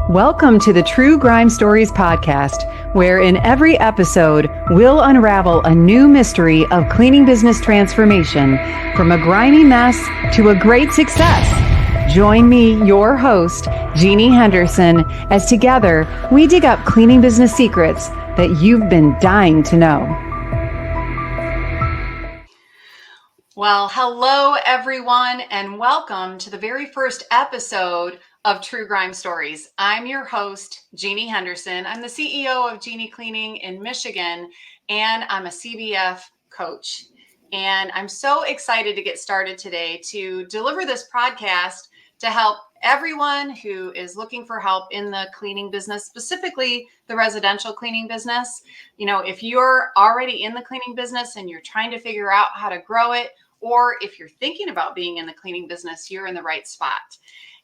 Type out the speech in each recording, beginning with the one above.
Welcome to the True Grime Stories podcast, where in every episode, we'll unravel a new mystery of cleaning business transformation from a grimy mess to a great success. Join me, your host, Jeannie Henderson, as together we dig up cleaning business secrets that you've been dying to know. Well, hello, everyone, and welcome to the very first episode of True Grime Stories. I'm your host, Jeannie Henderson. I'm the CEO of Jeannie Cleaning in Michigan, and I'm a CBF coach. And I'm so excited to get started today to deliver this podcast to help everyone who is looking for help in the cleaning business, specifically the residential cleaning business. You know, if you're already in the cleaning business and you're trying to figure out how to grow it, or if you're thinking about being in the cleaning business, you're in the right spot.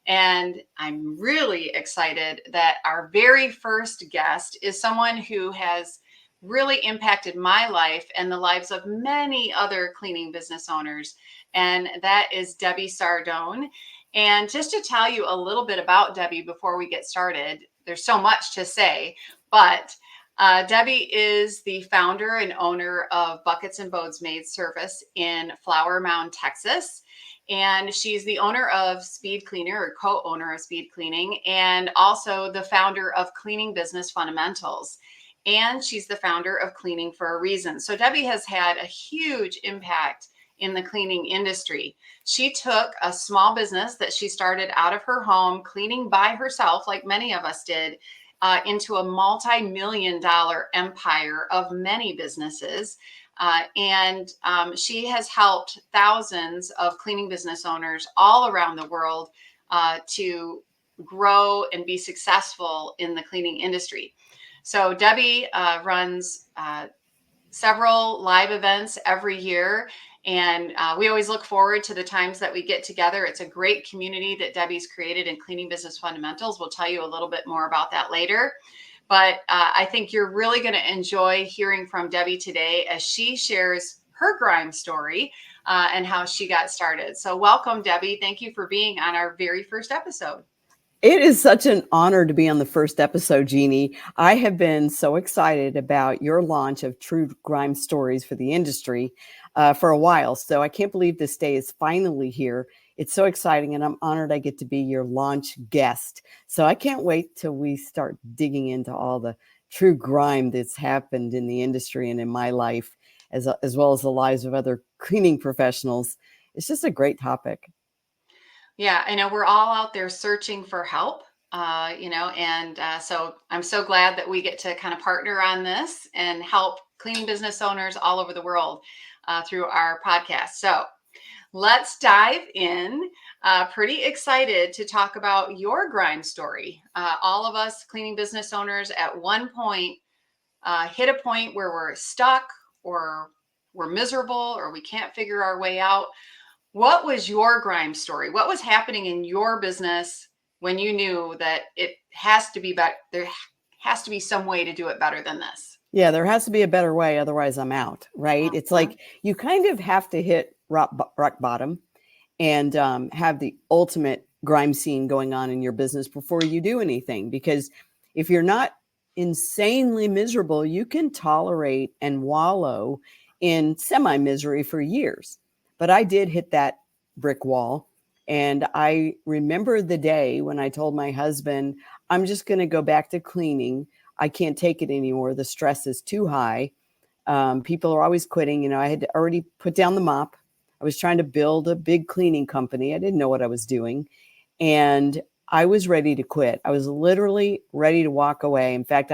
And I'm really excited that our very first guest is someone who has really impacted my life and the lives of many other cleaning business owners. And that is Debbie Sardone. And just to tell you a little bit about Debbie before we get started, there's so much to say, but Debbie is the founder and owner of Buckets and Bodes Maid Service in Flower Mound, Texas. And she's the owner of Speed Cleaner, or co-owner of Speed Cleaning, and also the founder of Cleaning Business Fundamentals. And she's the founder of Cleaning for a Reason. So Debbie has had a huge impact in the cleaning industry. She took a small business that she started out of her home, cleaning by herself, like many of us did, into a multi-million-dollar empire of many businesses. She has helped thousands of cleaning business owners all around the world to grow and be successful in the cleaning industry. So Debbie runs several live events every year. And we always look forward to the times that we get together. It's a great community that Debbie's created in Cleaning Business Fundamentals. We'll tell you a little bit more about that later. But I think you're really going to enjoy hearing from Debbie today as she shares her grime story and how she got started. So welcome, Debbie. Thank you for being on our very first episode. It is such an honor to be on the first episode, Jeannie. I have been so excited about your launch of True Grime Stories for the industry for a while. So I can't believe this day is finally here. It's so exciting, and I'm honored I get to be your launch guest. So I can't wait till we start digging into all the true grime that's happened in the industry and in my life, as well as the lives of other cleaning professionals. It's just a great topic. Yeah, I know we're all out there searching for help, so I'm so glad that we get to kind of partner on this and help cleaning business owners all over the world through our podcast. So let's dive in. Pretty excited to talk about your grime story. All of us cleaning business owners at one point hit a point where we're stuck or we're miserable or we can't figure our way out. What was your grime story? What was happening in your business when you knew that it has to be better? There has to be some way to do it better than this. Yeah, there has to be a better way. Otherwise, I'm out, right? It's like you kind of have to hit rock bottom and have the ultimate grime scene going on in your business before you do anything. Because if you're not insanely miserable, you can tolerate and wallow in semi-misery for years. But I did hit that brick wall. And I remember the day when I told my husband, I'm just going to go back to cleaning. I can't take it anymore. The stress is too high. People are always quitting. You know, I had already put down the mop. I was trying to build a big cleaning company. I didn't know what I was doing. And I was ready to quit. I was literally ready to walk away. In fact,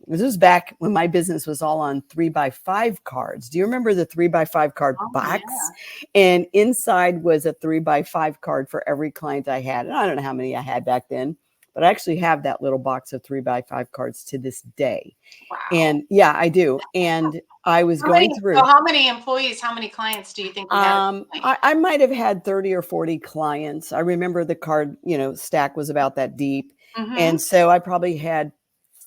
this was back when my business was all on 3x5 cards. Do you remember the 3x5 card box? Yeah. And inside was a 3x5 card for every client I had. And I don't know how many I had back then, but I actually have that little box of 3x5 cards to this day. Wow. And yeah, I do. And I was going through. So how many employees, how many clients do you think you had? I might have had 30 or 40 clients. I remember the card, stack was about that deep. Mm-hmm. And so I probably had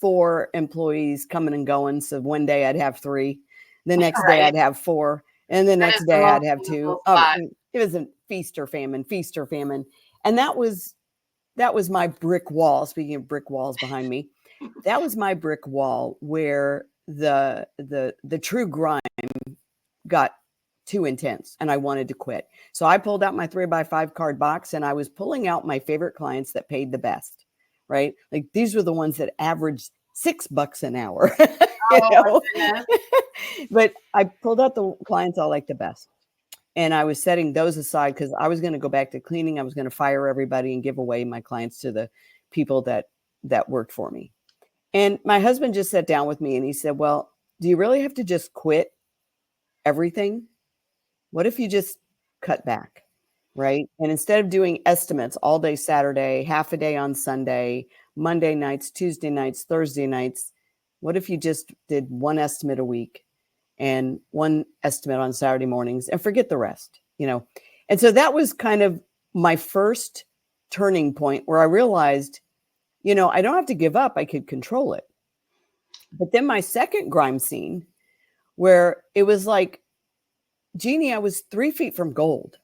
4 employees coming and going. So one day I'd have 3, the next day I'd have 4, and the next day I'd have 2. Oh, it was a feast or famine. And that was that was my brick wall. Speaking of brick walls behind me, that was my brick wall where the true grind got too intense and I wanted to quit. So I pulled out my 3x5 card box and I was pulling out my favorite clients that paid the best, right? Like these were the ones that averaged $6 an hour, you Oh know? my goodness. But I pulled out the clients I liked the best. And I was setting those aside because I was going to go back to cleaning. I was going to fire everybody and give away my clients to the people that worked for me. And my husband just sat down with me and he said, well, do you really have to just quit everything? What if you just cut back, right? And instead of doing estimates all day Saturday, half a day on Sunday, Monday nights, Tuesday nights, Thursday nights, what if you just did one estimate a week and one estimate on Saturday mornings and forget the rest, you know? And so that was kind of my first turning point where I realized, you know, I don't have to give up. I could control it. But then my second grime scene where it was like, Jeannie, I was 3 feet from gold.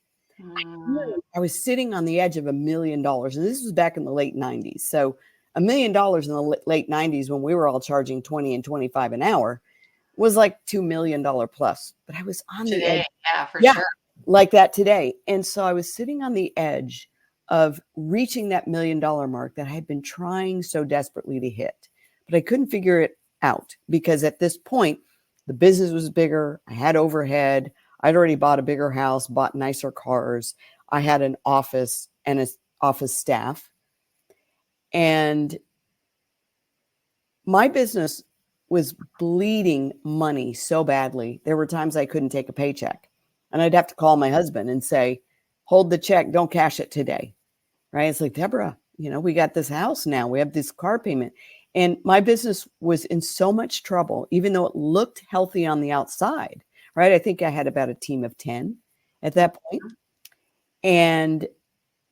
I was sitting on the edge of $1 million. And this was back in the late 90s. So $1 million in the late 90s when we were all charging 20 and 25 an hour was like $2 million plus. But I was on the edge. Yeah, for sure. Like that today. And so I was sitting on the edge of reaching that $1 million mark that I had been trying so desperately to hit. But I couldn't figure it out because at this point, the business was bigger. I had overhead. I'd already bought a bigger house, bought nicer cars. I had an office and an office staff. And my business was bleeding money so badly. There were times I couldn't take a paycheck. And I'd have to call my husband and say, hold the check, don't cash it today. Right? It's like, Deborah, you know, we got this house now. We have this car payment. And my business was in so much trouble, even though it looked healthy on the outside. Right. I think I had about a team of 10 at that point. And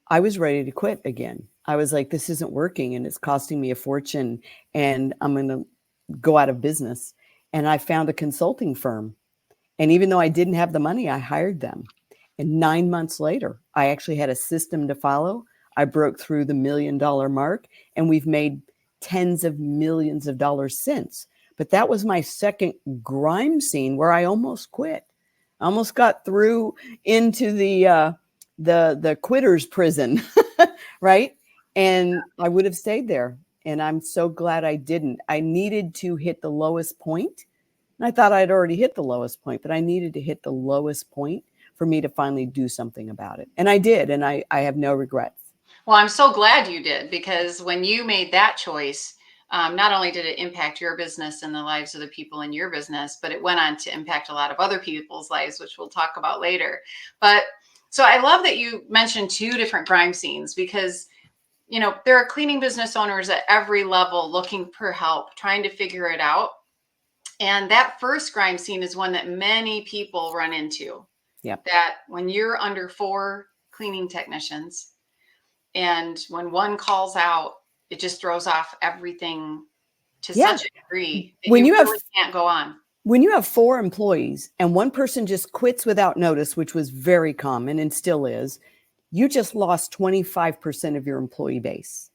I was ready to quit again. I was like, this isn't working and it's costing me a fortune and I'm going to go out of business. And I found a consulting firm. And even though I didn't have the money, I hired them. And 9 months later, I actually had a system to follow. I broke through the $1 million mark and we've made tens of millions of dollars since. But that was my second grime scene where I almost quit. I almost got through into the quitter's prison, right? And I would have stayed there. And I'm so glad I didn't. I needed to hit the lowest point. And I thought I'd already hit the lowest point, but I needed to hit the lowest point for me to finally do something about it. And I did. And I have no regrets. Well, I'm so glad you did, because when you made that choice, not only did it impact your business and the lives of the people in your business, but it went on to impact a lot of other people's lives, which we'll talk about later. But so I love that you mentioned two different grime scenes, because, you know, there are cleaning business owners at every level looking for help, trying to figure it out. And that first grime scene is one that many people run into. Yep. That when you're under 4 cleaning technicians, and when one calls out, it just throws off everything to such a degree that when you really can't go on. When you have 4 employees and one person just quits without notice, which was very common and still is, you just lost 25% of your employee base.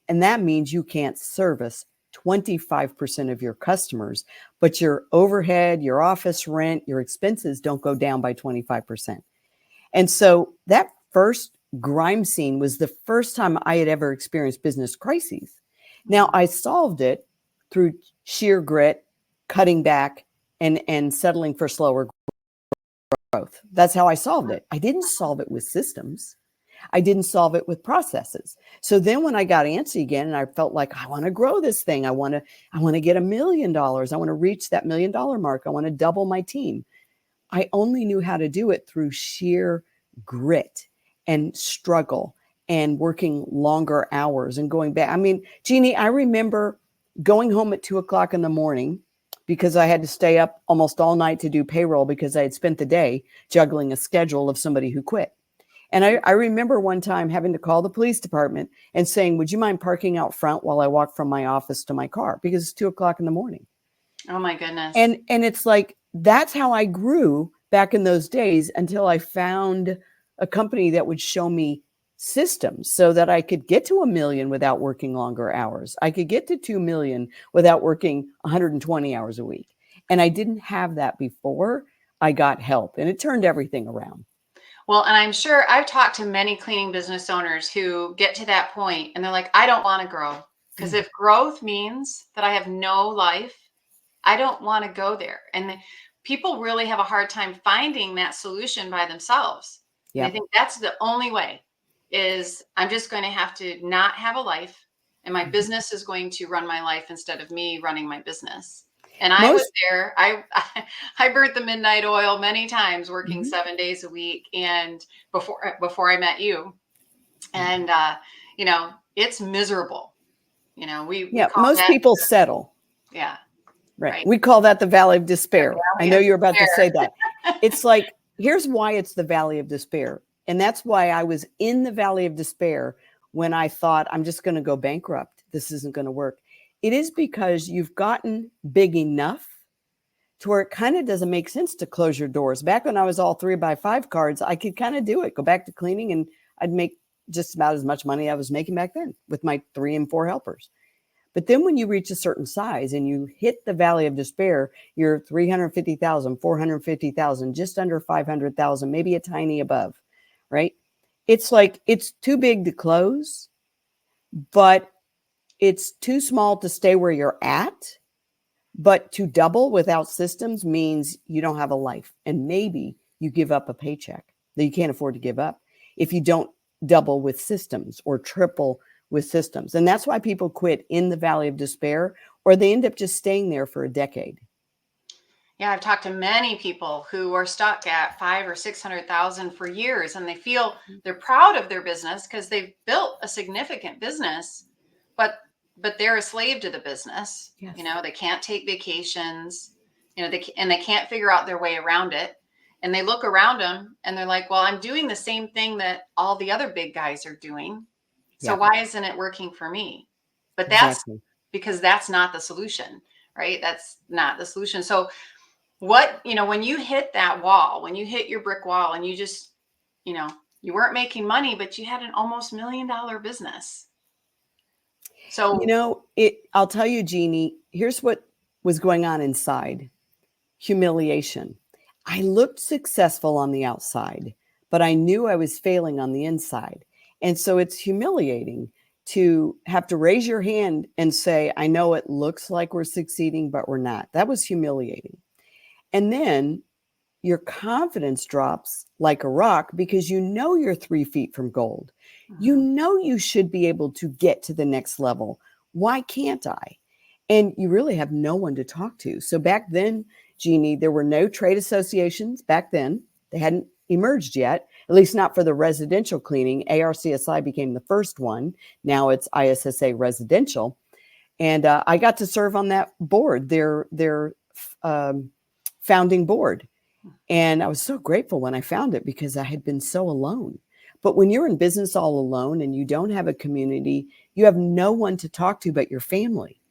And that means you can't service 25% of your customers, but your overhead, your office rent, your expenses don't go down by 25%. And so that first grime scene was the first time I had ever experienced business crises. Now, I solved it through sheer grit, cutting back, and settling for slower growth. That's how I solved it. I didn't solve it with systems. I didn't solve it with processes. So then when I got antsy again and I felt like I want to grow this thing, I want to get $1 million. I want to reach that $1 million mark. I want to double my team. I only knew how to do it through sheer grit and struggle and working longer hours and going back. I mean, Jeannie, I remember going home at 2:00 in the morning because I had to stay up almost all night to do payroll because I had spent the day juggling a schedule of somebody who quit. And I remember one time having to call the police department and saying, would you mind parking out front while I walk from my office to my car? Because it's 2:00 in the morning. Oh my goodness. And it's like, that's how I grew back in those days until I found a company that would show me systems so that I could get to 1 million without working longer hours. I could get to 2 million without working 120 hours a week. And I didn't have that before I got help, and it turned everything around. Well, and I'm sure I've talked to many cleaning business owners who get to that point and they're like, I don't want to grow. Because if growth means that I have no life, I don't want to go there. And people really have a hard time finding that solution by themselves. And I think that's the only way is I'm just going to have to not have a life, and my business is going to run my life instead of me running my business. And I was there. I burnt the midnight oil many times, working 7 days a week, and before I met you, and you know, it's miserable. You know, we call most that, people settle. Yeah. Right. We call that the valley of despair. I know you're about to say that. It's like, here's why it's the valley of despair. And that's why I was in the valley of despair when I thought, I'm just going to go bankrupt. This isn't going to work. It is because you've gotten big enough to where it kind of doesn't make sense to close your doors. Back when I was all 3x5 cards, I could kind of do it, go back to cleaning, and I'd make just about as much money I was making back then with my 3 and 4 helpers. But then when you reach a certain size and you hit the valley of despair, you're 350,000, 450,000, just under 500,000, maybe a tiny above, right? It's like, it's too big to close, but it's too small to stay where you're at. But to double without systems means you don't have a life. And maybe you give up a paycheck that you can't afford to give up if you don't double with systems or triple with systems. And that's why people quit in the valley of despair, or they end up just staying there for a decade. Yeah, I've talked to many people who are stuck at 500,000 or 600,000 for years, and they feel they're proud of their business because they've built a significant business, but they're a slave to the business. Yes. You know, they can't take vacations, you know, they can't figure out their way around it. And they look around them and they're like, well, I'm doing the same thing that all the other big guys are doing. So why isn't it working for me? But that's because that's not the solution, right? That's not the solution. So what, you know, when you hit that wall, when you hit your brick wall and you just, you know, you weren't making money, but you had an almost $1 million business. So, you know, I'll tell you, Jeannie, here's what was going on inside. Humiliation. I looked successful on the outside, but I knew I was failing on the inside. And so it's humiliating to have to raise your hand and say, I know it looks like we're succeeding, but we're not. That was humiliating. And then your confidence drops like a rock because you know you're 3 feet from gold. You know you should be able to get to the next level. Why can't I? And you really have no one to talk to. So back then, Jeannie, there were no trade associations back then. They hadn't emerged yet, at least not for the residential cleaning. ARCSI became the first one. Now it's ISSA Residential. And I got to serve on that board, their founding board. And I was so grateful when I found it because I had been so alone. But when you're in business all alone and you don't have a community, you have no one to talk to but your family.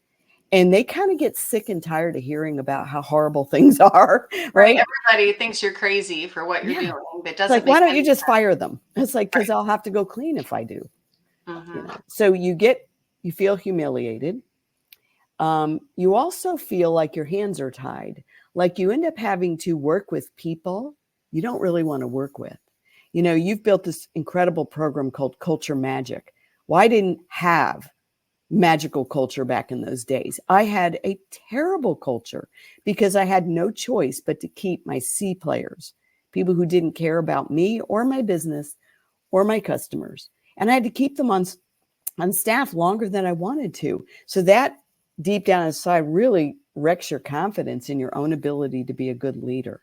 And they kind of get sick and tired of hearing about how horrible things are, right? Everybody thinks you're crazy for what you're doing. It doesn't like, why don't you just fire them? It's like, because I'll have to go clean if I do. You know? So you feel humiliated. You also feel like your hands are tied. Like you end up having to work with people you don't really want to work with. You know, you've built this incredible program called Culture Magic. Well, I didn't have magical culture back in those days. I had a terrible culture because I had no choice but to keep my C players, people who didn't care about me or my business or my customers. And I had to keep them on staff longer than I wanted to. So that deep down inside really wrecks your confidence in your own ability to be a good leader.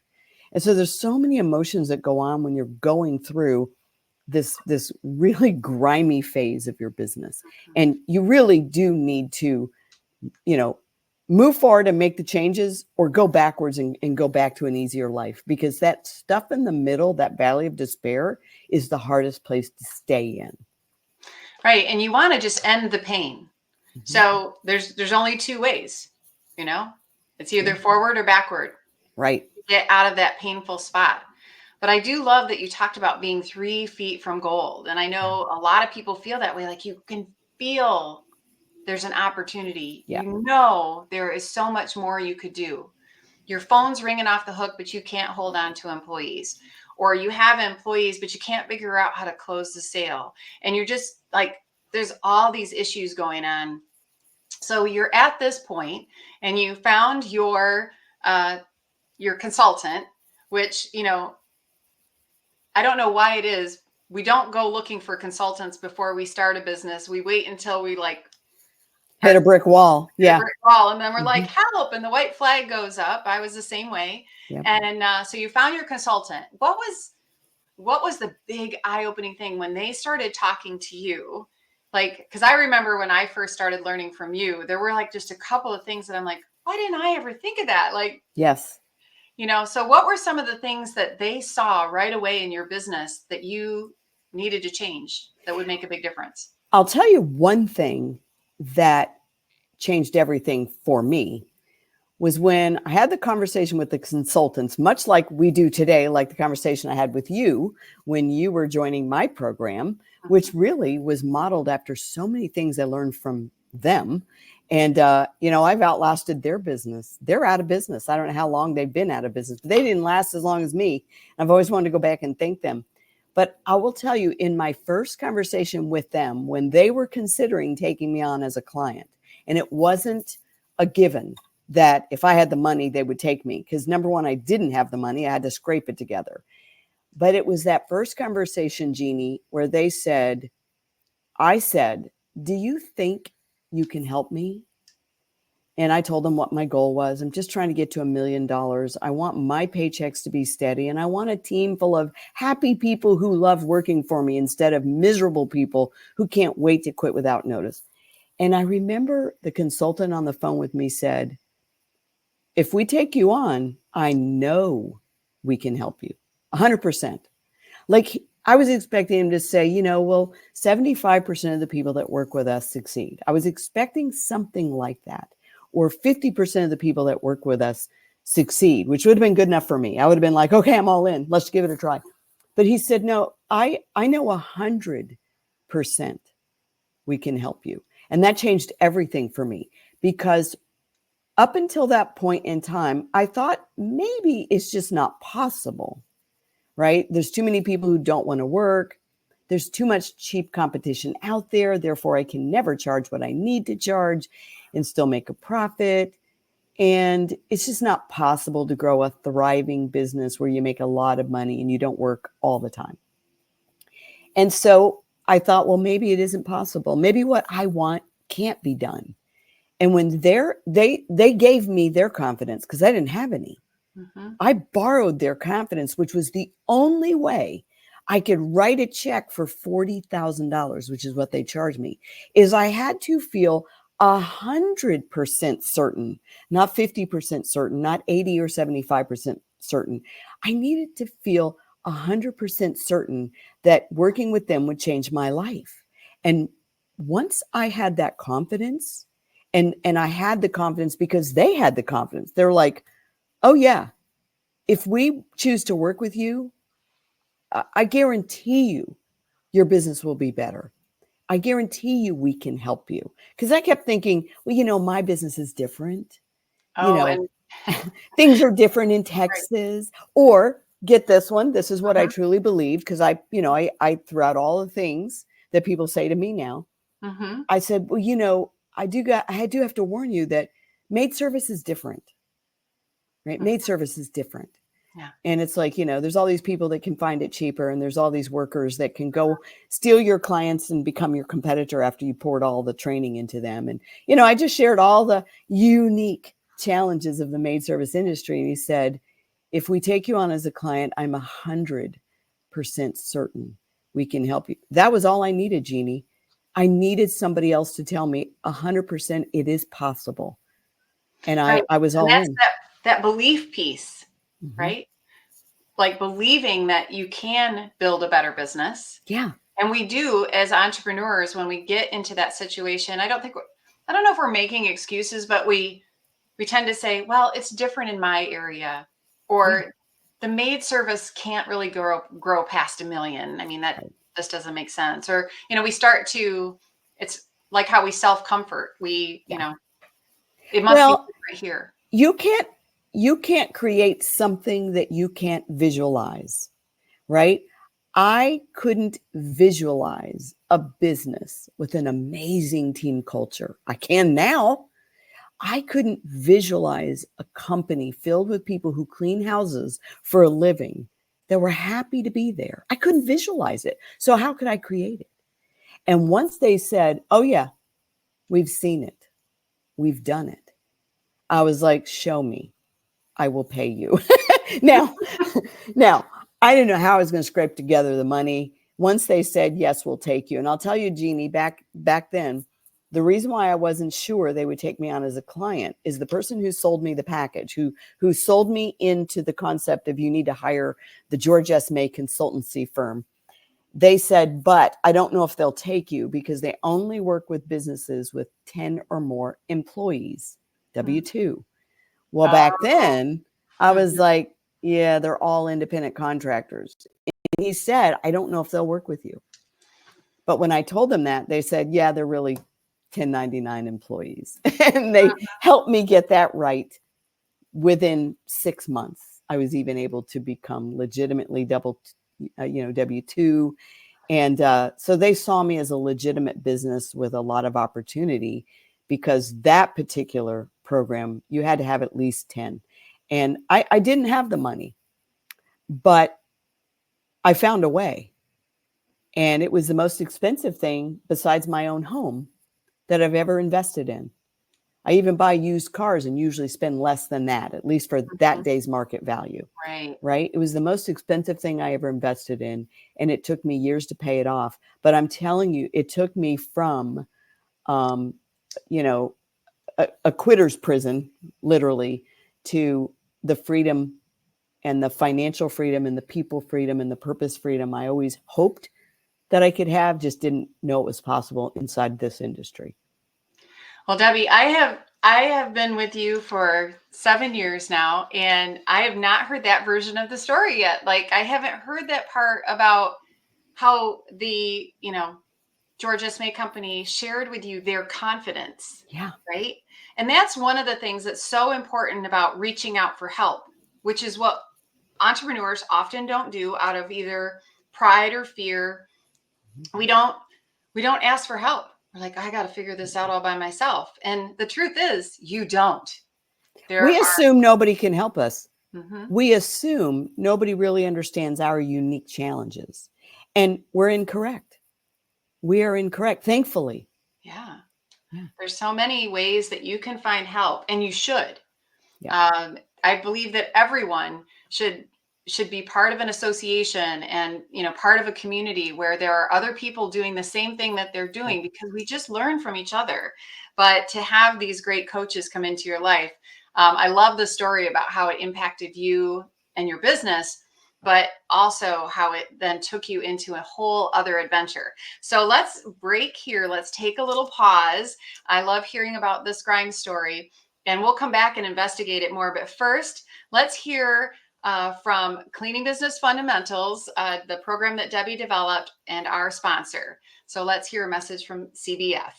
And so there's so many emotions that go on when you're going through this really grimy phase of your business. And you really do need to, you know, move forward and make the changes or go backwards and go back to an easier life, because that stuff in the middle, that valley of despair, is the hardest place to stay in. Right. And you want to just end the pain. So there's only 2 ways, you know, it's either forward or backward. Right. Get out of that painful spot. But I do love that you talked about being 3 feet from gold. And I know a lot of people feel that way. Like you can feel there's an opportunity. Yeah. You know, there is so much more you could do. Your phone's ringing off the hook, but you can't hold on to employees. Or you have employees, but you can't figure out how to close the sale. And you're just like, there's all these issues going on. So you're at this point and you found your consultant, which, you know, I don't know why it is. We don't go looking for consultants before we start a business. We wait until we like Hit a brick wall. hit a Yeah. brick wall, and then we're like, Mhm. help, and the white flag goes up. I was the same way. Yep. And so you found your consultant. What was the big eye-opening thing when they started talking to you? Like, because I remember when I first started learning from you, there were like just a couple of things that I'm like, why didn't I ever think of that? Like, Yes. you know, so what were some of the things that they saw right away in your business that you needed to change that would make a big difference? I'll tell you one thing that changed everything for me was when I had the conversation with the consultants, much like we do today, like the conversation I had with you when you were joining my program, which really was modeled after so many things I learned from them. And, I've outlasted their business. They're out of business. I don't know how long they've been out of business, but they didn't last as long as me. I've always wanted to go back and thank them. But I will tell you, in my first conversation with them, when they were considering taking me on as a client, and it wasn't a given that if I had the money, they would take me. Because number one, I didn't have the money. I had to scrape it together. But it was that first conversation, Jeannie, where I said, do you think you can help me? And I told them what my goal was. I'm just trying to get to $1 million. I want my paychecks to be steady. And I want a team full of happy people who love working for me instead of miserable people who can't wait to quit without notice. And I remember the consultant on the phone with me said, if we take you on, I know we can help you 100%. Like I was expecting him to say, well, 75% of the people that work with us succeed. I was expecting something like that. Or 50% of the people that work with us succeed, which would have been good enough for me. I would have been like, okay, I'm all in. Let's give it a try. But he said, no, I know 100% we can help you. And that changed everything for me because up until that point in time, I thought maybe it's just not possible, right? There's too many people who don't want to work. There's too much cheap competition out there. Therefore, I can never charge what I need to charge and still make a profit. And it's just not possible to grow a thriving business where you make a lot of money and you don't work all the time. And so I thought, well, maybe it isn't possible. Maybe what I want can't be done. And when they gave me their confidence because I didn't have any. Mm-hmm. I borrowed their confidence, which was the only way I could write a check for $40,000, which is what they charged me, is I had to feel 100% certain, not 50% certain, not 80 or 75% certain. I needed to feel 100% certain that working with them would change my life. And once I had that confidence, and I had the confidence because they had the confidence, they're like, oh yeah, if we choose to work with you, I guarantee you your business will be better. I guarantee you we can help you. Because I kept thinking, well, my business is different. And things are different in Texas. Right. Or get this one. This is what I truly believed because I throughout all the things that people say to me now, I said, well, I do have to warn you that maid service is different. Right? Maid service is different. Yeah. And it's like, there's all these people that can find it cheaper and there's all these workers that can go steal your clients and become your competitor after you poured all the training into them. And, I just shared all the unique challenges of the maid service industry. And he said, if we take you on as a client, I'm 100% certain we can help you. That was all I needed, Jeannie. I needed somebody else to tell me 100% it is possible. And I was all in. That belief piece, right? Like believing that you can build a better business. Yeah. And we do as entrepreneurs, when we get into that situation, I don't know if we're making excuses, but we tend to say, well, it's different in my area, or the maid service can't really grow past 1 million. I mean, that Right. just doesn't make sense. Or, we start to, it's like how we self-comfort. We, Yeah. it must be Well, right here. you can't create something that you can't visualize, right? I couldn't visualize a business with an amazing team culture. I can now. I couldn't visualize a company filled with people who clean houses for a living that were happy to be there. I couldn't visualize it. So how could I create it? And once they said, "Oh yeah, we've seen it. We've done it." I was like, "Show me. I will pay you." now, now, I didn't know how I was going to scrape together the money. Once they said, "Yes, we'll take you." And I'll tell you, Jeannie, back then, the reason why I wasn't sure they would take me on as a client is the person who sold me the package, who sold me into the concept of you need to hire the George S. May consultancy firm. They said, "But I don't know if they'll take you because they only work with businesses with 10 or more employees, W-2. Well, back Oh, then, I was like, "Yeah, they're all independent contractors." And he said, "I don't know if they'll work with you." But when I told them that, they said, "Yeah, they're really 1099 employees." And they helped me get that right. Within 6 months, I was even able to become legitimately W-2. And so they saw me as a legitimate business with a lot of opportunity because that particular program, you had to have at least 10. And I didn't have the money, but I found a way. And it was the most expensive thing besides my own home that I've ever invested in. I even buy used cars and usually spend less than that, at least for that day's market value. right. Right? It was the most expensive thing I ever invested in, and it took me years to pay it off. But I'm telling you, it took me from, um, you know, a quitter's prison, literally, to the freedom and the financial freedom and the people freedom and the purpose freedom I always hoped that I could have, just didn't know it was possible inside this industry. Well, Debbie, I have been with you for 7 years now, and I have not heard that version of the story yet. Like, I haven't heard that part about how the, George S. May Company shared with you their confidence, Yeah. right? And that's one of the things that's so important about reaching out for help, which is what entrepreneurs often don't do out of either pride or fear. We don't we don't ask for help. We're like, I got to figure this out all by myself. And the truth is, you don't. There We are. assume nobody can help us. Mhm. We assume nobody really understands our unique challenges. And we're incorrect. We are incorrect, thankfully. Yeah. Yeah. There's so many ways that you can find help, and you should. Yeah. I believe that everyone should be part of an association and part of a community where there are other people doing the same thing that they're doing, Right. because we just learn from each other. But to have these great coaches come into your life, I love the story about how it impacted you and your business, but also how it then took you into a whole other adventure. So let's break here. Let's take a little pause. I love hearing about this grime story, and we'll come back and investigate it more. But first, let's hear from Cleaning Business Fundamentals, the program that Debbie developed, and our sponsor. So let's hear a message from CBF.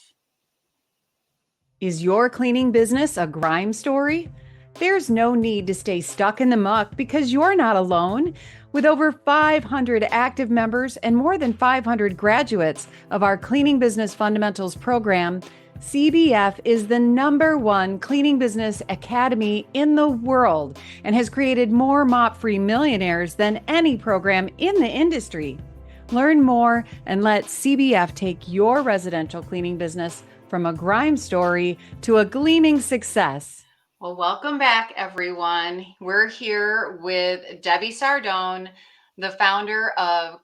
Is your cleaning business a grime story? There's no need to stay stuck in the muck because you're not alone. With over 500 active members and more than 500 graduates of our Cleaning Business Fundamentals program, CBF is the #1 cleaning business academy in the world and has created more mop-free millionaires than any program in the industry. Learn more and let CBF take your residential cleaning business from a grime story to a gleaming success. Well, welcome back, everyone. We're here with Debbie Sardone, the founder of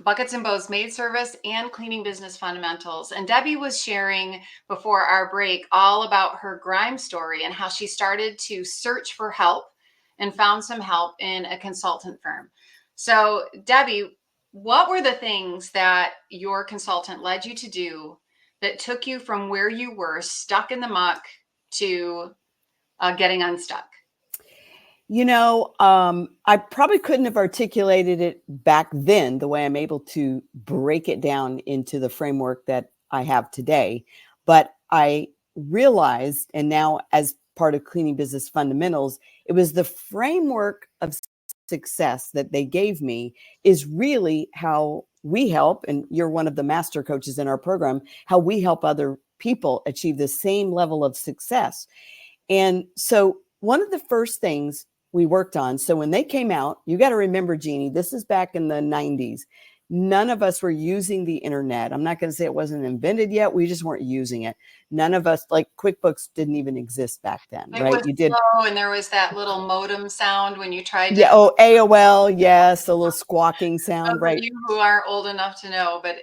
Buckets and Bows Maid Service and Cleaning Business Fundamentals. And Debbie was sharing before our break all about her grime story and how she started to search for help and found some help in a consultant firm. So, Debbie, what were the things that your consultant led you to do that took you from where you were stuck in the muck to getting unstuck? I probably couldn't have articulated it back then the way I'm able to break it down into the framework that I have today. But I realized, and now as part of Cleaning Business Fundamentals, it was the framework of success that they gave me is really how we help, and you're one of the master coaches in our program, how we help other people achieve the same level of success. And so one of the first things we worked on, so when they came out, you got to remember, Jeannie, this is back in the 90s. None of us were using the internet. I'm not going to say it wasn't invented yet. We just weren't using it. None of us, like QuickBooks didn't even exist back then, It right? was You did. slow, and there was that little modem sound when you tried to. Yeah. Oh, AOL. Yes. A little squawking sound, Those right? of you who aren't old enough to know, but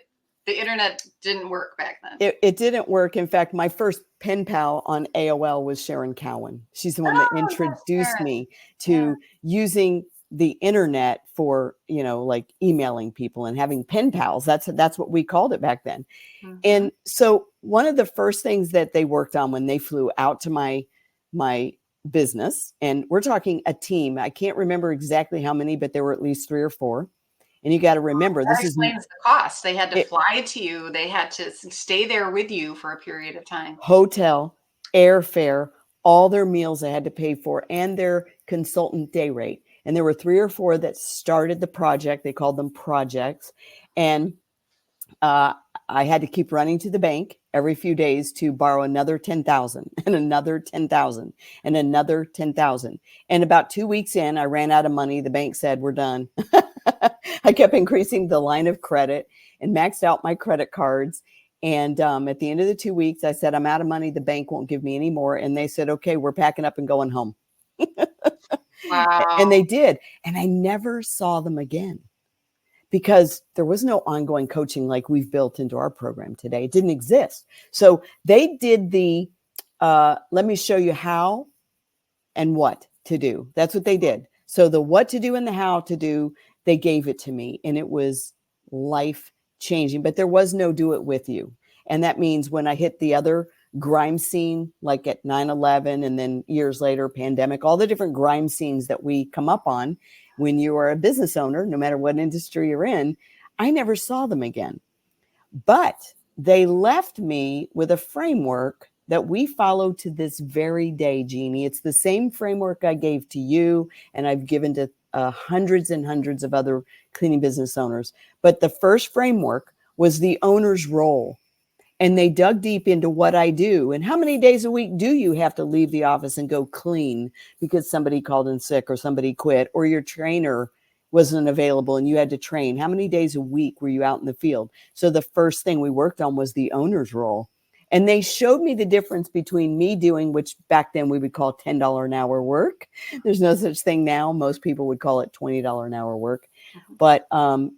the internet didn't work back then. It didn't work. In fact, my first pen pal on AOL was Sharon Cowan. She's the one that introduced me to using the internet for, like emailing people and having pen pals. That's what we called it back then. Mm-hmm. And so one of the first things that they worked on when they flew out to my business, and we're talking a team, I can't remember exactly how many, but there were at least 3 or 4. And you got to remember, that explains the cost. They had to fly to you. They had to stay there with you for a period of time. Hotel, airfare, all their meals they had to pay for, and their consultant day rate. And there were 3 or 4 that started the project. They called them projects. And I had to keep running to the bank every few days to borrow another 10,000 and another 10,000 and another 10,000. And about 2 weeks in, I ran out of money. The bank said, we're done. I kept increasing the line of credit and maxed out my credit cards. And at the end of the 2 weeks, I said, I'm out of money. The bank won't give me any more. And they said, okay, we're packing up and going home. Wow. And they did. And I never saw them again because there was no ongoing coaching like we've built into our program today. It didn't exist. So they did the, let me show you how and what to do. That's what they did. So the what to do and the how to do, they gave it to me, and it was life changing, but there was no do it with you. And that means when I hit the other grime scene, like at 9/11, and then years later, pandemic, all the different grime scenes that we come up on when you are a business owner, no matter what industry you're in, I never saw them again. But they left me with a framework that we follow to this very day, Jeannie. It's the same framework I gave to you, and I've given to hundreds and hundreds of other cleaning business owners. But the first framework was the owner's role. And they dug deep into what I do. And how many days a week do you have to leave the office and go clean because somebody called in sick or somebody quit or your trainer wasn't available and you had to train? How many days a week were you out in the field? So the first thing we worked on was the owner's role. And they showed me the difference between me doing, which back then we would call $10 an hour work. There's no such thing now. Most people would call it $20 an hour work. But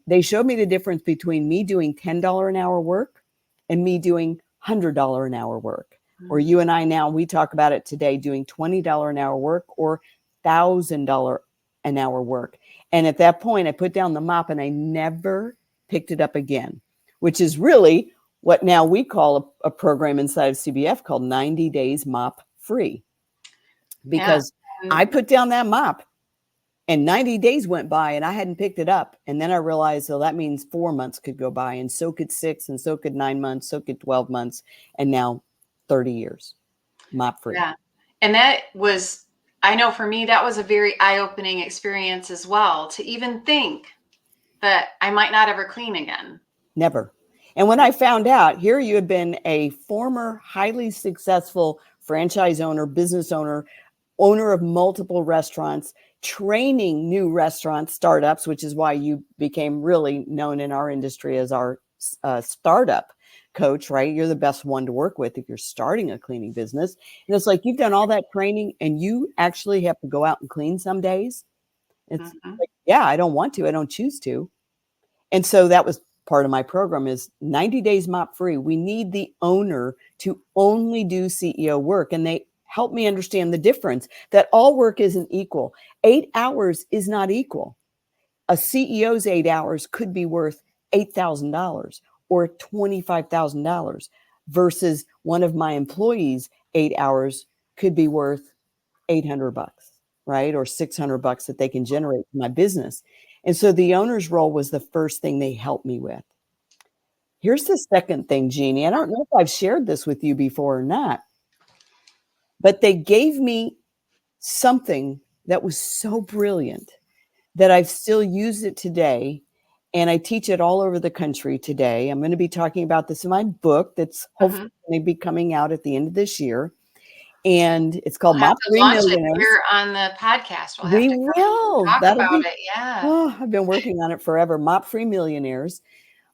they showed me the difference between me doing $10 an hour work and me doing $100 an hour work. Or you and I now, we talk about it today, doing $20 an hour work or $1,000 an hour work. And at that point, I put down the mop and I never picked it up again, which is really what now we call a program inside of CBF called 90 Days Mop Free. Because I put down that mop and 90 days went by and I hadn't picked it up. And then I realized, so that means 4 months could go by, and so could 6, and so could 9 months, so could 12 months, and now 30 years mop free. Yeah. And that was, I know for me, that was a very eye-opening experience as well, to even think that I might not ever clean again. Never. And when I found out, here you had been a former highly successful franchise owner, business owner, owner of multiple restaurants, training new restaurant startups, which is why you became really known in our industry as our startup coach, right? You're the best one to work with if you're starting a cleaning business. And it's like, you've done all that training and you actually have to go out and clean some days. It's like, yeah, I don't want to, I don't choose to. And so that was part of my program is 90 days mop free. We need the owner to only do CEO work. And they help me understand the difference, that all work isn't equal. 8 hours is not equal. A CEO's 8 hours could be worth $8,000 or $25,000 versus one of my employees' 8 hours could be worth $800, right? Or $600 that they can generate from my business. And so the owner's role was the first thing they helped me with. Here's the second thing, Jeannie. I don't know if I've shared this with you before or not, but they gave me something that was so brilliant that I've still used it today. And I teach it all over the country today. I'm going to be talking about this in my book that's hopefully going to be coming out at the end of this year. And it's called We'll have Mop to Free launch it Millionaires. here on the podcast. We'll have We to will. talk That'll about be, it. Yeah. oh, I've been working on it forever. Mop Free Millionaires.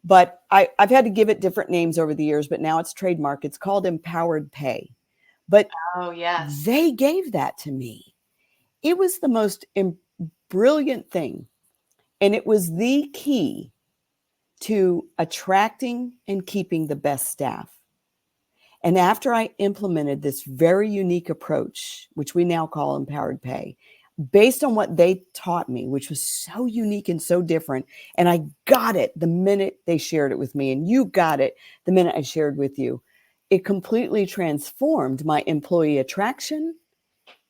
But I've had to give it different names over the years, but now it's trademark. It's called Empowered Pay. But Oh, yes. they gave that to me. It was the most brilliant thing. And it was the key to attracting and keeping the best staff. And after I implemented this very unique approach, which we now call Empowered Pay, based on what they taught me, which was so unique and so different, and I got it the minute they shared it with me, and you got it the minute I shared with you, it completely transformed my employee attraction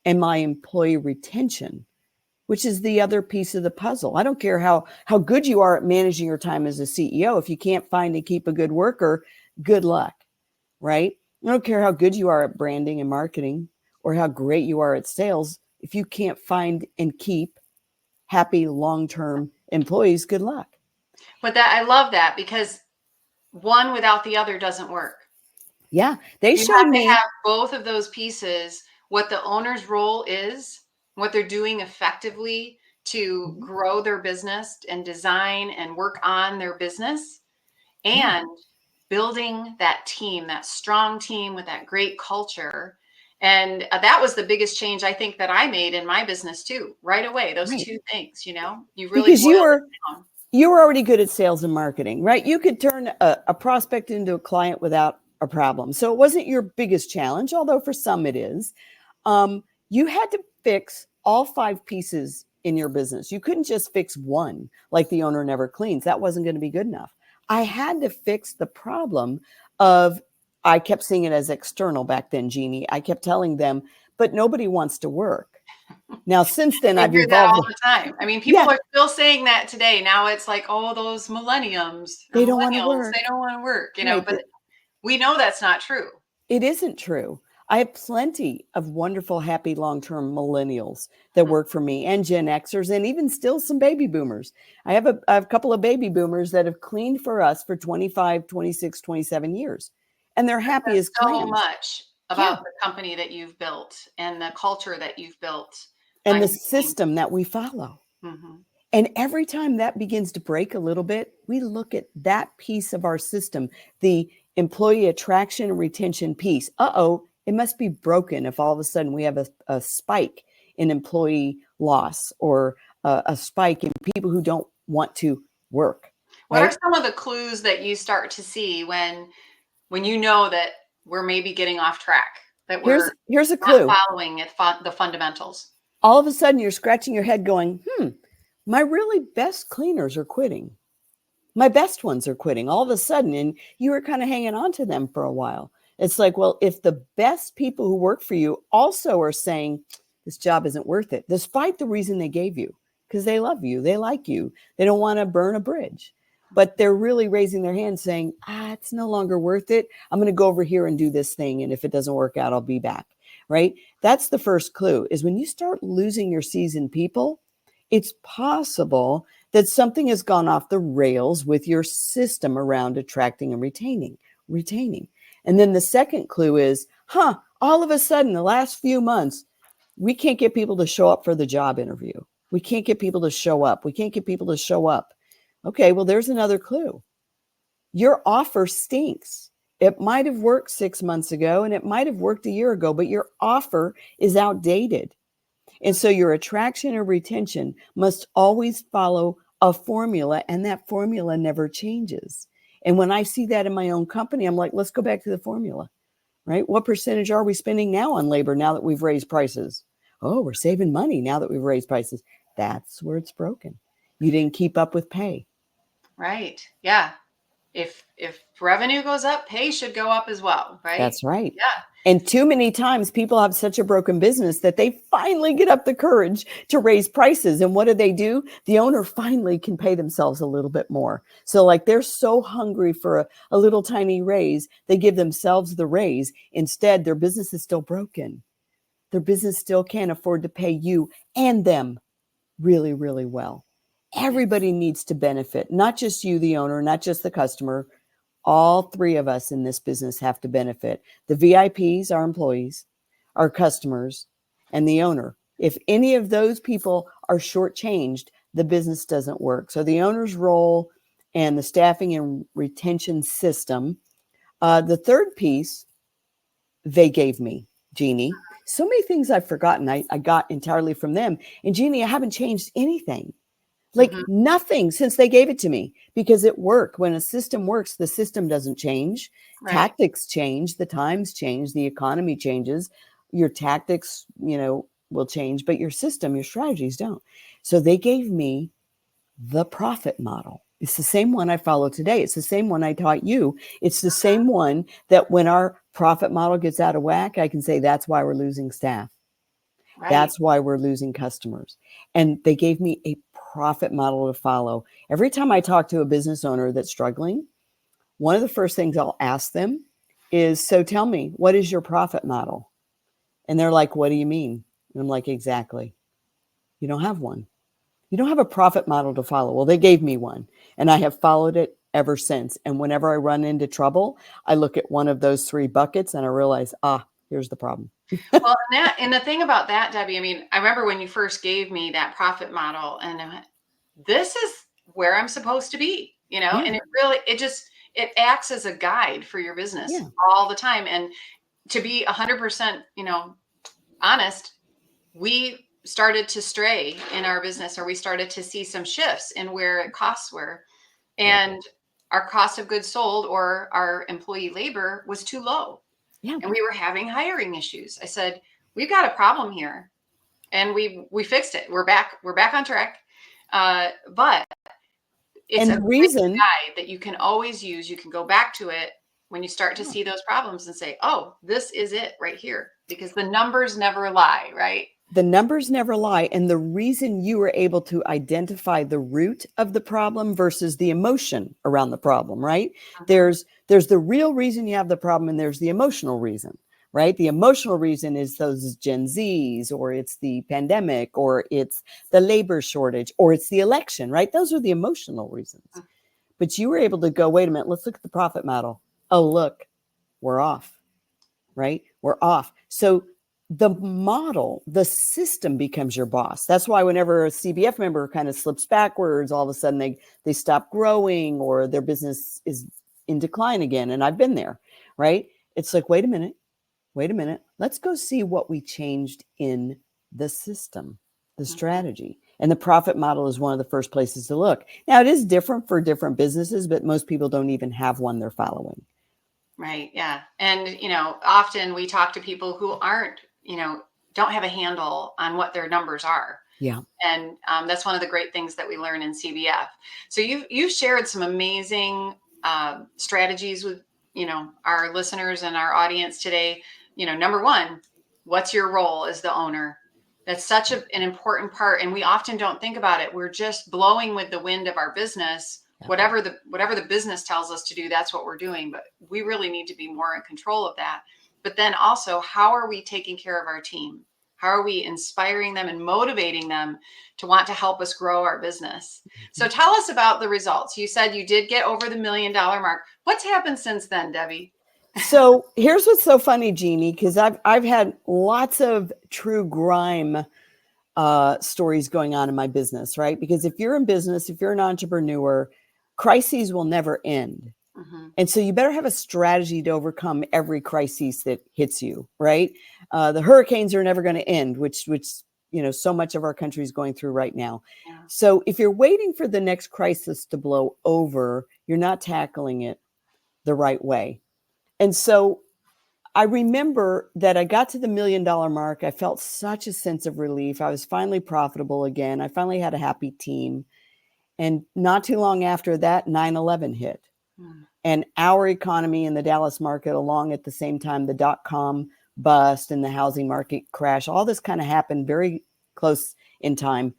and my employee retention, which is the other piece of the puzzle. I don't care how good you are at managing your time as a CEO. If you can't find and keep a good worker, good luck, right? I don't care how good you are at branding and marketing or how great you are at sales. If you can't find and keep happy long-term employees, good luck. But I love that because one without the other doesn't work. Yeah, they You showed have me. to have both of those pieces, what the owner's role is, what they're doing effectively to grow their business and design and work on their business, and building that team, that strong team with that great culture. And that was the biggest change I think that I made in my business too, right away. Those two things, you really Because boiled it down. you were already good at sales and marketing, right? You could turn a prospect into a client without a problem. So it wasn't your biggest challenge, although for some it is. You had to fix all 5 pieces in your business. You couldn't just fix one, like the owner never cleans. That wasn't going to be good enough. I had to fix the problem of, I kept seeing it as external back then, Jeannie. I kept telling them, but nobody wants to work. Now, since then, I've hear that evolved. all the time. I mean, people are still saying that today. Now it's like, oh, those millennials, they don't want to work. They don't want to work, Right. but we know that's not true. It isn't true. I have plenty of wonderful, happy, long-term millennials that work for me, and Gen Xers, and even still some baby boomers. I have a couple of baby boomers that have cleaned for us for 25, 26, 27 years. And they're happy as clams. So much about the company that you've built and the culture that you've built. And the system that we follow. And every time that begins to break a little bit, we look at that piece of our system, the employee attraction and retention piece. It must be broken if all of a sudden we have a spike in employee loss or a spike in people who don't want to work. What are some of the clues that you start to see when you know that we're maybe getting off track, that we're here's a clue. not following the fundamentals? All of a sudden you're scratching your head going, my really best cleaners are quitting. My best ones are quitting all of a sudden. And you were kind of hanging on to them for a while. It's like, well, if the best people who work for you also are saying this job isn't worth it, despite the reason they gave you, because they love you, they like you, they don't want to burn a bridge, but they're really raising their hand saying, it's no longer worth it. I'm going to go over here and do this thing. And if it doesn't work out, I'll be back. Right? That's the first clue, is when you start losing your seasoned people, it's possible that something has gone off the rails with your system around attracting and retaining. And then the second clue is, all of a sudden, the last few months, we can't get people to show up for the job interview. We can't get people to show up. Okay, well, there's another clue. Your offer stinks. It might have worked 6 months ago and it might have worked a year ago, but your offer is outdated. And so your attraction or retention must always follow a formula, and that formula never changes. And when I see that in my own company, I'm like, let's go back to the formula, right? What percentage are we spending now on labor now that we've raised prices? Oh, we're saving money now that we've raised prices. That's where it's broken. You didn't keep up with pay. Right. Yeah. if revenue goes up, pay should go up as well, right? That's right. Yeah. And too many times people have such a broken business that they finally get up the courage to raise prices. And what do? The owner finally can pay themselves a little bit more. So like they're so hungry for a little tiny raise, they give themselves the raise. Instead, their business is still broken. Their business still can't afford to pay you and them really, really well. Everybody needs to benefit, not just you, the owner, not just the customer. All three of us in this business have to benefit. The VIPs, our employees, our customers, and the owner. If any of those people are shortchanged, the business doesn't work. So the owner's role and the staffing and retention system. The third piece they gave me, Jeannie. So many things I've forgotten. I got entirely from them. And Jeannie, I haven't changed anything. Like nothing since they gave it to me, because it worked. When a system works, the system doesn't change. Right. Tactics change, the times change, the economy changes. Your tactics, will change, but your system, your strategies don't. So they gave me the profit model. It's the same one I follow today. It's the same one I taught you. It's the same one that when our profit model gets out of whack, I can say that's why we're losing staff. Right. That's why we're losing customers. And they gave me a profit model to follow. Every time I talk to a business owner that's struggling, one of the first things I'll ask them is, so tell me, what is your profit model? And they're like, what do you mean? And I'm like, exactly. You don't have one. You don't have a profit model to follow. Well, they gave me one, and I have followed it ever since. And whenever I run into trouble, I look at one of those three buckets and I realize, here's the problem. Well, and the thing about that, Debbie, I mean, I remember when you first gave me that profit model, and I went, this is where I'm supposed to be, Yeah. and it acts as a guide for your business all the time. And to be 100%, honest, we started to stray in our business, or we started to see some shifts in where costs were, and our cost of goods sold or our employee labor was too low. Yeah. And we were having hiring issues. I said, we've got a problem here. And we fixed it. We're back on track. But it's a reason guide that you can always use. You can go back to it when you start to see those problems and say, oh, this is it right here, because the numbers never lie, right? The numbers never lie. And the reason you were able to identify the root of the problem versus the emotion around the problem, right? There's the real reason you have the problem, and there's the emotional reason, right? The emotional reason is those Gen Zs, or it's the pandemic, or it's the labor shortage, or it's the election, right? Those are the emotional reasons. But you were able to go, wait a minute, let's look at the profit model. Oh, look, we're off, right? We're off. So the model, the system becomes your boss. That's why whenever a CBF member kind of slips backwards, all of a sudden they stop growing, or their business is in decline again. And I've been there, right? It's like, wait a minute. Let's go see what we changed in the system, the strategy. And the profit model is one of the first places to look. Now, it is different for different businesses, but most people don't even have one they're following. Right. Yeah. And, often we talk to people who aren't, don't have a handle on what their numbers are. Yeah. And that's one of the great things that we learn in CBF. So you've shared some amazing strategies with, our listeners and our audience today. Number one, what's your role as the owner? That's such an important part. And we often don't think about it. We're just blowing with the wind of our business. Whatever the business tells us to do, that's what we're doing. But we really need to be more in control of that. But then also, how are we taking care of our team? How are we inspiring them and motivating them to want to help us grow our business? So tell us about the results. You said you did get over the $1 million mark. What's happened since then, Debbie? So here's what's so funny, Jeannie, because I've had lots of true grime stories going on in my business, right? Because if you're in business, if you're an entrepreneur, crises will never end. And so you better have a strategy to overcome every crisis that hits you, right? The hurricanes are never going to end, which so much of our country is going through right now. Yeah. So if you're waiting for the next crisis to blow over, you're not tackling it the right way. And so I remember that I got to the $1 million mark. I felt such a sense of relief. I was finally profitable again. I finally had a happy team. And not too long after that, 9/11 hit. And our economy in the Dallas market, along at the same time, the dot-com bust and the housing market crash, all this kind of happened very close in time.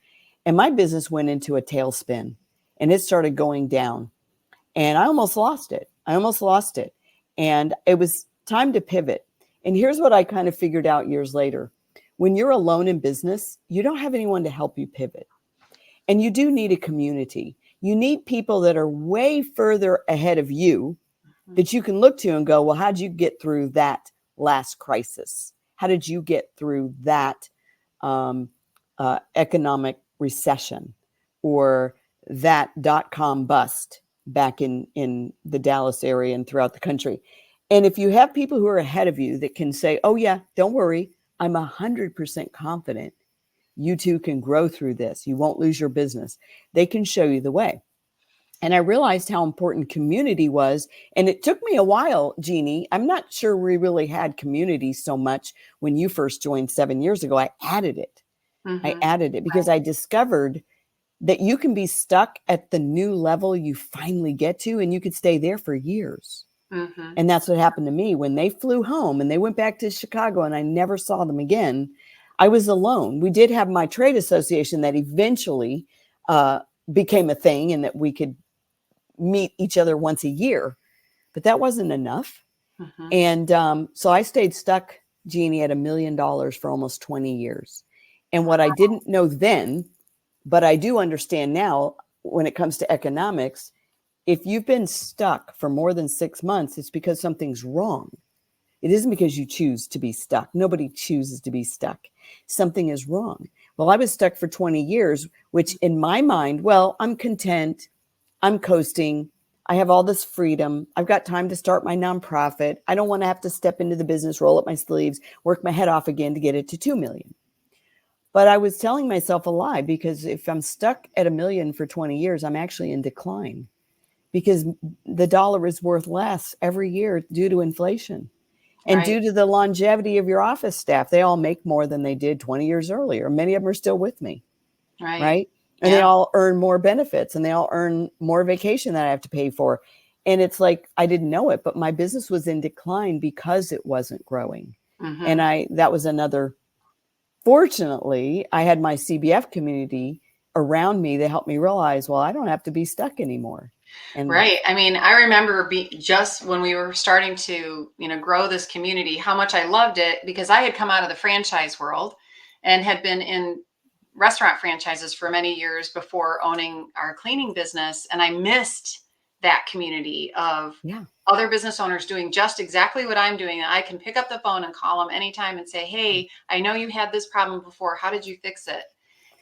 And my business went into a tailspin and it started going down. And I almost lost it. And it was time to pivot. And here's what I kind of figured out years later. When you're alone in business, you don't have anyone to help you pivot. And you do need a community. You need people that are way further ahead of you that you can look to and go, well, how did you get through that last crisis? How did you get through that economic recession or that dot-com bust back in the Dallas area and throughout the country? And if you have people who are ahead of you that can say, oh yeah, don't worry, I'm 100% confident you too can grow through this. You won't lose your business. They can show you the way. And I realized how important community was. And it took me a while, Jeannie. I'm not sure we really had community so much when you first joined 7 years ago. I added it. I added it because I discovered that you can be stuck at the new level you finally get to, and you could stay there for years. And that's what happened to me when they flew home and they went back to Chicago and I never saw them again. I was alone. We did have my trade association that eventually became a thing and that we could meet each other once a year, but that wasn't enough. And so I stayed stuck, Jeannie, at $1 million for almost 20 years. And what I didn't know then, but I do understand now when it comes to economics, if you've been stuck for more than 6 months, it's because something's wrong. It isn't because you choose to be stuck. Nobody chooses to be stuck. Something is wrong. Well, I was stuck for 20 years, which in my mind, well, I'm content. I'm coasting. I have all this freedom. I've got time to start my nonprofit. I don't want to have to step into the business, roll up my sleeves, work my head off again to get it to 2 million. But I was telling myself a lie, because if I'm stuck at $1 million for 20 years, I'm actually in decline because the dollar is worth less every year due to inflation. And due to the longevity of your office staff, they all make more than they did 20 years earlier. Many of them are still with me. Right. And they all earn more benefits and they all earn more vacation that I have to pay for. And it's like, I didn't know it, but my business was in decline because it wasn't growing. And that was another, fortunately, I had my CBF community around me that helped me realize, well, I don't have to be stuck anymore. And I mean, I remember just when we were starting to, grow this community, how much I loved it, because I had come out of the franchise world and had been in restaurant franchises for many years before owning our cleaning business. And I missed that community of other business owners doing just exactly what I'm doing. I can pick up the phone and call them anytime and say, hey, I know you had this problem before. How did you fix it?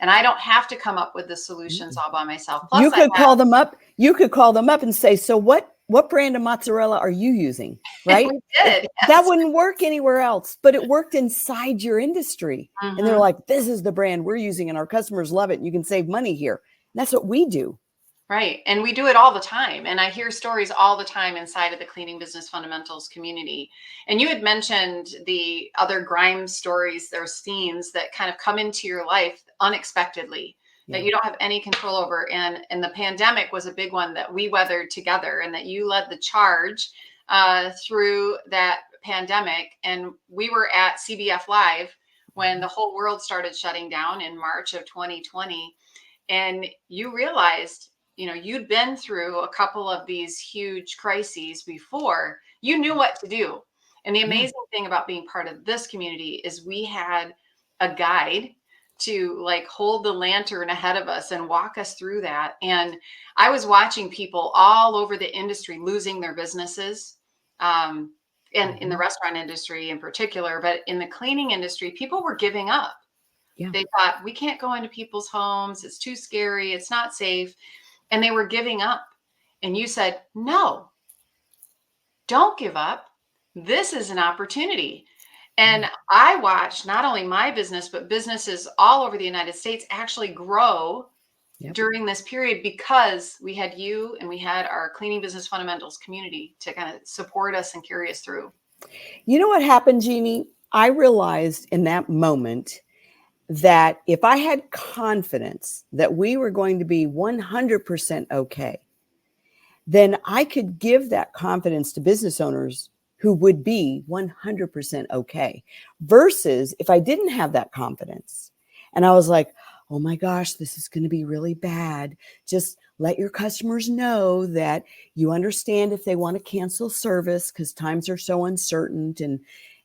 And I don't have to come up with the solutions all by myself. Plus, you could call them up. You could call them up and say, so what brand of mozzarella are you using? Right? We did. That wouldn't work anywhere else, but it worked inside your industry. And they're like, this is the brand we're using and our customers love it. And you can save money here. And that's what we do. Right. And we do it all the time. And I hear stories all the time inside of the Cleaning Business Fundamentals community. And you had mentioned the other grime stories, there's scenes that kind of come into your life unexpectedly that you don't have any control over. And the pandemic was a big one that we weathered together, and that you led the charge through that pandemic. And we were at CBF Live when the whole world started shutting down in March of 2020. And you realized, you'd been through a couple of these huge crises before. You knew what to do. And the amazing thing about being part of this community is we had a guide to hold the lantern ahead of us and walk us through that. And I was watching people all over the industry losing their businesses, and in the restaurant industry in particular, but in the cleaning industry, people were giving up. They thought, we can't go into people's homes. It's too scary. It's not safe. And they were giving up. And you said, no, don't give up. This is an opportunity. And I watched not only my business, but businesses all over the United States actually grow during this period, because we had you and we had our Cleaning Business Fundamentals community to kind of support us and carry us through. You know what happened, Jeannie? I realized in that moment that if I had confidence that we were going to be 100% okay, then I could give that confidence to business owners who would be 100% okay. Versus if I didn't have that confidence and I was like, oh my gosh, this is going to be really bad. Just let your customers know that you understand if they want to cancel service because times are so uncertain,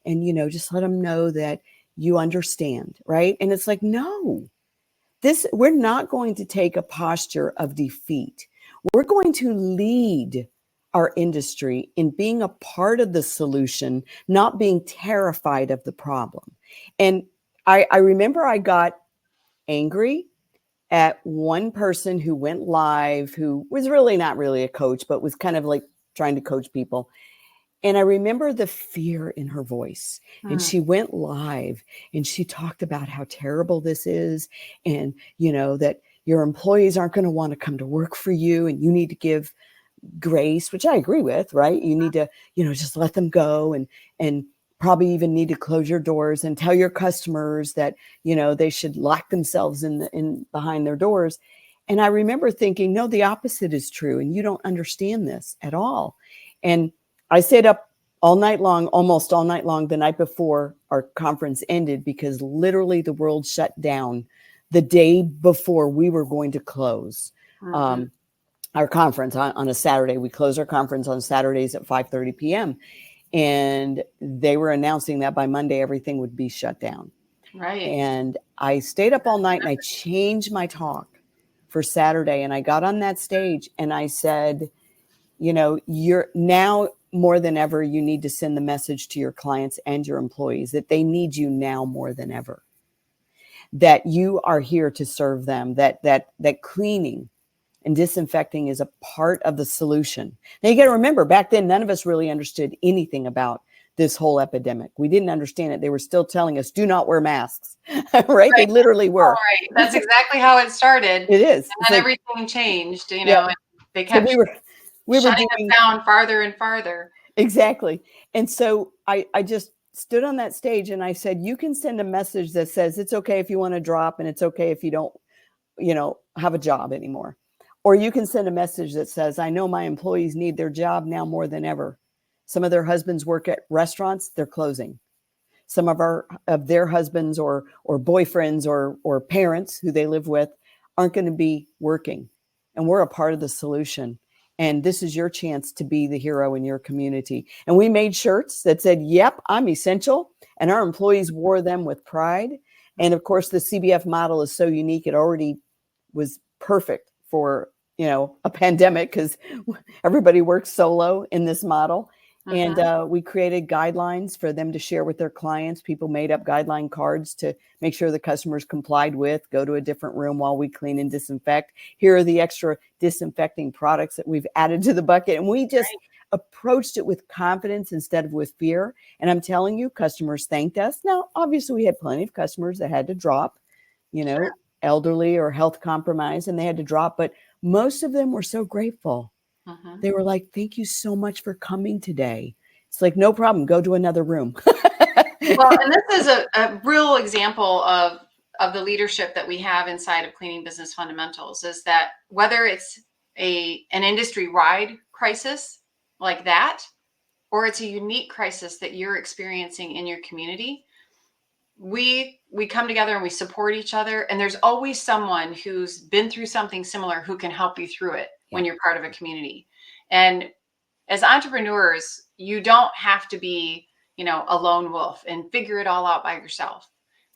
and just let them know that you understand, right? And it's like, no, we're not going to take a posture of defeat. We're going to lead our industry in being a part of the solution, not being terrified of the problem. And I remember I got angry at one person who went live, who was really not really a coach, but was kind of like trying to coach people. And I remember the fear in her voice. And she went live and she talked about how terrible this is. And, that your employees aren't going to want to come to work for you and you need to give grace, which I agree with, right? You need to, just let them go and probably even need to close your doors and tell your customers that, they should lock themselves in behind their doors. And I remember thinking, no, the opposite is true. And you don't understand this at all. And I stayed up all night long, almost all night long, the night before our conference ended, because literally the world shut down the day before we were going to close our conference on a Saturday. We close our conference on Saturdays at 5:30 p.m. And they were announcing that by Monday, everything would be shut down. Right. And I stayed up all night and I changed my talk for Saturday. And I got on that stage and I said, you're now more than ever, you need to send the message to your clients and your employees that they need you now more than ever, that you are here to serve them, that cleaning and disinfecting is a part of the solution. Now you got to remember, back then, none of us really understood anything about this whole epidemic. We didn't understand it. They were still telling us, do not wear masks, right? They literally were. Right. That's exactly how it started. It is. And then everything changed, and they So kept we were shutting doing us down farther and farther. Exactly. And so I just stood on that stage and I said, you can send a message that says, it's okay if you want to drop and it's okay if you don't, have a job anymore. Or you can send a message that says, I know my employees need their job now more than ever. Some of their husbands work at restaurants, they're closing. Some of their husbands or boyfriends or parents who they live with aren't going to be working. And we're a part of the solution. And this is your chance to be the hero in your community. And we made shirts that said, yep, I'm essential. And our employees wore them with pride. And of course, the CBF model is so unique. It already was perfect for, a pandemic because everybody works solo in this model. And we created guidelines for them to share with their clients. People made up guideline cards to make sure the customers complied with, go to a different room while we clean and disinfect. Here are the extra disinfecting products that we've added to the bucket. And we just approached it with confidence instead of with fear. And I'm telling you, customers thanked us. Now, obviously, we had plenty of customers that had to drop, elderly or health compromised, and they had to drop. But most of them were so grateful. They were like, thank you so much for coming today. It's like, no problem. Go to another room. Well, and this is a real example of the leadership that we have inside of Cleaning Business Fundamentals, is that whether it's an industry-wide crisis like that, or it's a unique crisis that you're experiencing in your community, we come together and we support each other. And there's always someone who's been through something similar who can help you through it when you're part of a community. And as entrepreneurs, you don't have to be, a lone wolf and figure it all out by yourself.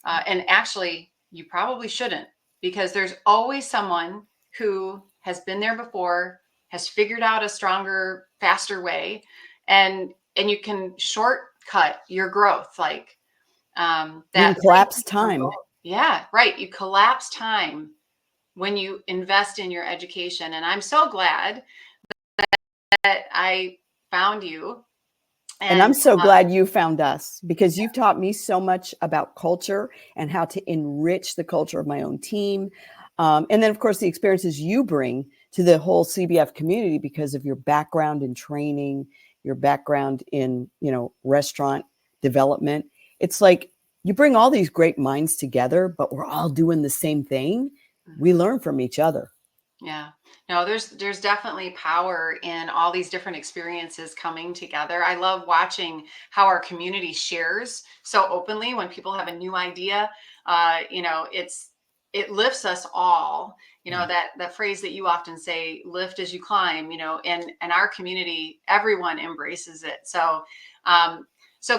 And actually, you probably shouldn't, because there's always someone who has been there before, has figured out a stronger, faster way, and you can shortcut your growth. Like that collapse time. Yeah, right. You collapse time when you invest in your education. And I'm so glad that I found you. And I'm so glad you found us, because you've taught me so much about culture and how to enrich the culture of my own team. And then, of course, the experiences you bring to the whole CBF community because of your background in training, your background in, restaurant development. It's like you bring all these great minds together, but we're all doing the same thing. We learn from each other. Yeah. No, there's definitely power in all these different experiences coming together. I love watching how our community shares so openly when people have a new idea. It lifts us all. Yeah. That phrase that you often say, lift as you climb, and our community, everyone embraces it. So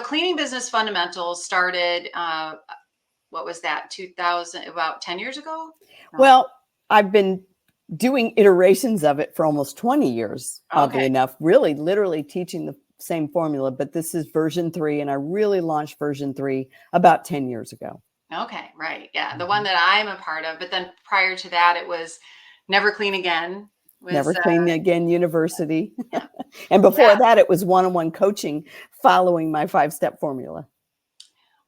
cleaning business fundamentals started, what was that, 2000, about 10 years ago? No. Well, I've been doing iterations of it for almost 20 years, oddly Okay. enough, really literally teaching the same formula, but this is version 3, and I really launched version 3 about 10 years ago. Okay, right. Yeah, the one Mhm. that I'm a part of. But then prior to that, it was Never Clean Again. Never Was Clean Again University. yeah, And before yeah. that, it was one-on-one coaching following my 5-step formula.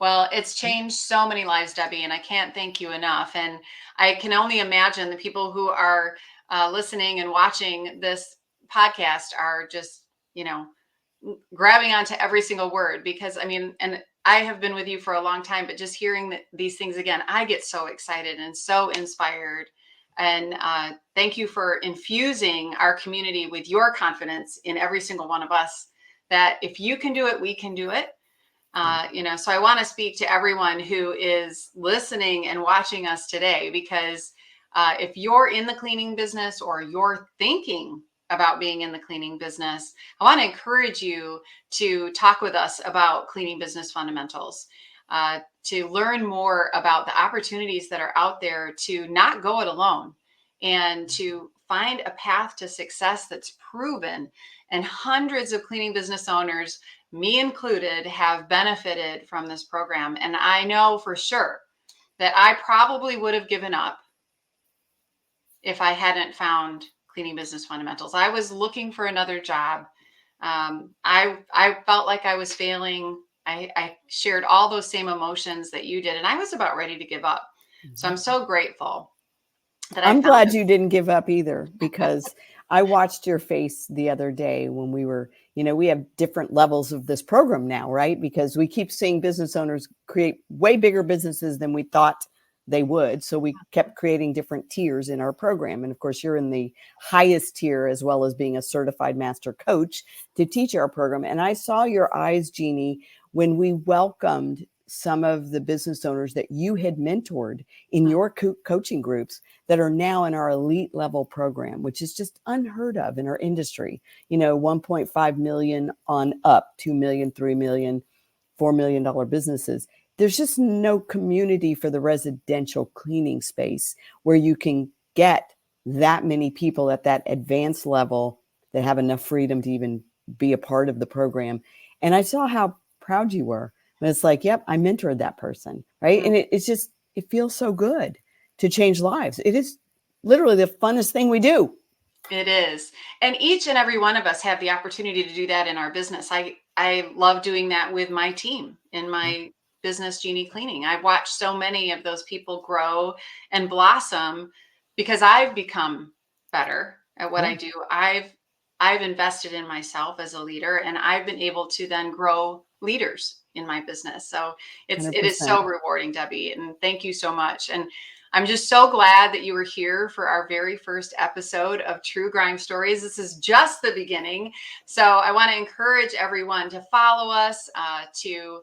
Well, it's changed so many lives, Debbie, and I can't thank you enough. And I can only imagine the people who are listening and watching this podcast are just, grabbing onto every single word, because I mean, and I have been with you for a long time, but just hearing these things again, I get so excited and so inspired. And thank you for infusing our community with your confidence in every single one of us, that if you can do it, we can do it. So I want to speak to everyone who is listening and watching us today, because if you're in the cleaning business or you're thinking about being in the cleaning business, I want to encourage you to talk with us about cleaning business fundamentals, to learn more about the opportunities that are out there, to not go it alone, and to find a path to success that's proven. And hundreds of cleaning business owners, me included, have benefited from this program. And I know for sure that I probably would have given up if I hadn't found cleaning business fundamentals. I was looking for another job. I felt like I was failing. I shared all those same emotions that you did, and I was about ready to give up. So I'm so grateful that I I'm found glad this. you didn't give up either, because I watched your face the other day when we were, we have different levels of this program now, right? Because we keep seeing business owners create way bigger businesses than we thought they would. So we kept creating different tiers in our program. And of course, you're in the highest tier, as well as being a certified master coach to teach our program. And I saw your eyes, Jeannie, when we welcomed some of the business owners that you had mentored in your coaching groups that are now in our elite level program, which is just unheard of in our industry. 1.5 million on up, 2 million, 3 million, $4 million businesses. There's just no community for the residential cleaning space where you can get that many people at that advanced level that have enough freedom to even be a part of the program. And I saw how proud you were. And it's like, yep, I mentored that person, right? And it feels so good to change lives. It is literally the funnest thing we do. It is. And each and every one of us have the opportunity to do that in our business. I love doing that with my team in my business, Jeannie Cleaning. I've watched so many of those people grow and blossom because I've become better at what I do. I've invested in myself as a leader, and I've been able to then grow leaders in my business. So it is 100%. so rewarding, Debbie. And thank you so much. And I'm just so glad that you were here for our very first episode of True Grime Stories. This is just the beginning. So I want to encourage everyone to follow us, to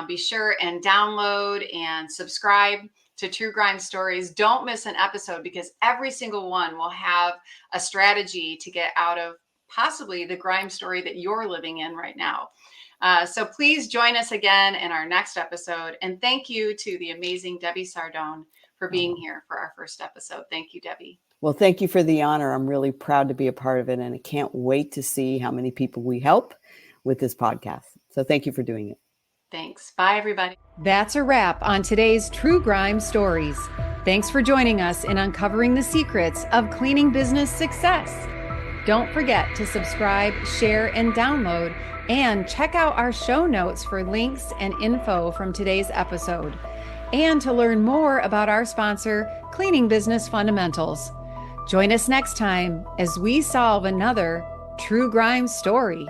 be sure and download and subscribe to True Grime Stories. Don't miss an episode, because every single one will have a strategy to get out of possibly the grime story that you're living in right now. So please join us again in our next episode. And thank you to the amazing Debbie Sardone for being here for our first episode. Thank you, Debbie. Well, thank you for the honor. I'm really proud to be a part of it, and I can't wait to see how many people we help with this podcast. So thank you for doing it. Thanks. Bye, everybody. That's a wrap on today's True Grime Stories. Thanks for joining us in uncovering the secrets of cleaning business success. Don't forget to subscribe, share, and download, and check out our show notes for links and info from today's episode, and to learn more about our sponsor, Cleaning Business Fundamentals. Join us next time as we solve another True Grime story.